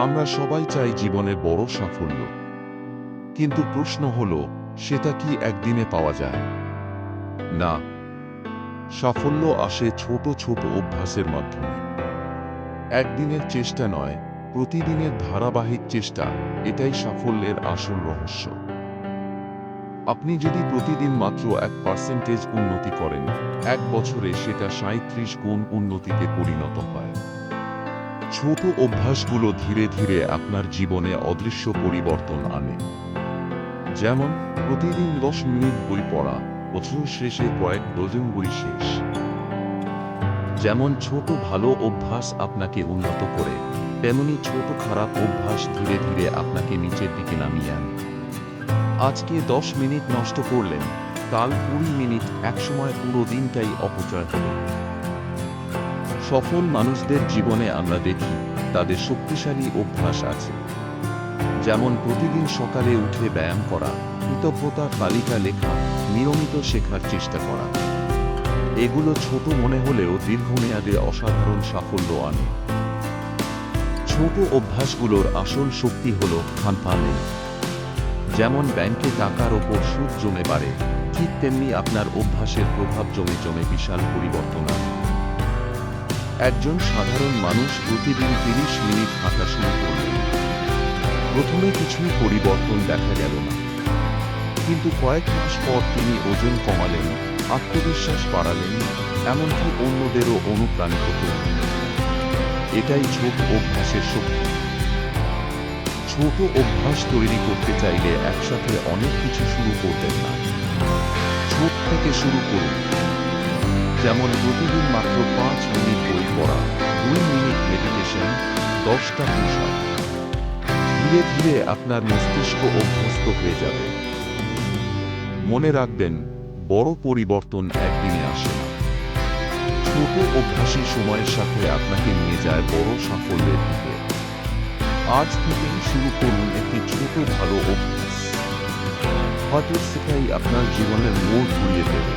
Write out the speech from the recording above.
আমরা সবাই চাই জীবনে বড় সাফল্য, কিন্তু প্রশ্ন হলো, সেটা কি একদিনে পাওয়া যায়? না, সাফল্য আসে ছোট ছোট অভ্যাসের মাধ্যমে। একদিনের চেষ্টা নয়, প্রতিদিনের ধারাবাহিক চেষ্টা, এটাই সাফল্যের আসল রহস্য। আপনি যদি প্রতিদিন মাত্র 1% উন্নতি করেন, 1 বছরে সেটা 37 গুণ উন্নতিতে পরিণত হয়। ছোট অভ্যাসগুলো ধীরে ধীরে আপনার জীবনে অদৃশ্য পরিবর্তন আনে। যেমন, প্রতিদিন 10 মিনিট বই পড়া, বছর শেষে কয়েক ডজন বই শেষ। যেমন ছোট ভালো অভ্যাস আপনাকে উন্নত করে, তেমনি ছোট খারাপ অভ্যাস ধীরে ধীরে আপনাকে নিচের দিকে নামিয়ে আনে। আজকে 10 মিনিট নষ্ট করলেন, কাল 20 মিনিট, একসময় পুরো দিনটাই অপচয় হবে। সফল মানুষদের জীবনে আমরা দেখি তাদের শক্তিশালী অভ্যাস আছে। যেমন প্রতিদিন সকালে উঠে ব্যায়াম করা, কৃতজ্ঞতার তালিকা লেখা, নিয়মিত শেখার চেষ্টা করা। এগুলো ছোট মনে হলেও দীর্ঘমেয়াদে অসাধারণ সাফল্য আনে। ছোট অভ্যাসগুলোর আসল শক্তি হল কম্পাউন্ডিং। যেমন ব্যাংকে টাকার ওপর সুদ জমে বাড়ে, ঠিক তেমনি আপনার অভ্যাসের প্রভাব জমে জমে বিশাল পরিবর্তন আনে। একজন সাধারণ মানুষ প্রতিদিন 30 মিনিট হাঁটা শুরু করলেন। প্রথমে কিছুই পরিবর্তন দেখা গেল না, কিন্তু কয়েক মাস পর তিনি ওজন কমালেন, আত্মবিশ্বাস বাড়ালেন, এমনকি অন্যদেরও অনুপ্রাণিত করলেন। এটাই ছোট অভ্যাসের শক্তি। ছোট অভ্যাস তৈরি করতে চাইলে একসাথে অনেক কিছু শুরু করবেন না, ছোট থেকে শুরু করুন। যেমন প্রতিদিন মাত্র 5 মিনিট বই পড়া, 2 মিনিট মেডিটেশন, 10টা পুশ আপ। ধীরে ধীরে আপনার মস্তিষ্ক অভ্যস্ত হয়ে যাবে। মনে রাখবেন, বড় পরিবর্তন একদিনে আসে না। ছোট অভ্যাসই সময়ের সাথে আপনাকে নিয়ে যায় বড় সাফল্যের দিকে। আজ থেকেই শুরু করুন একটি ছোট ভালো অভ্যাস। হয়তো সেটাই আপনার জীবনের মোড় ঘুরিয়ে দেবে।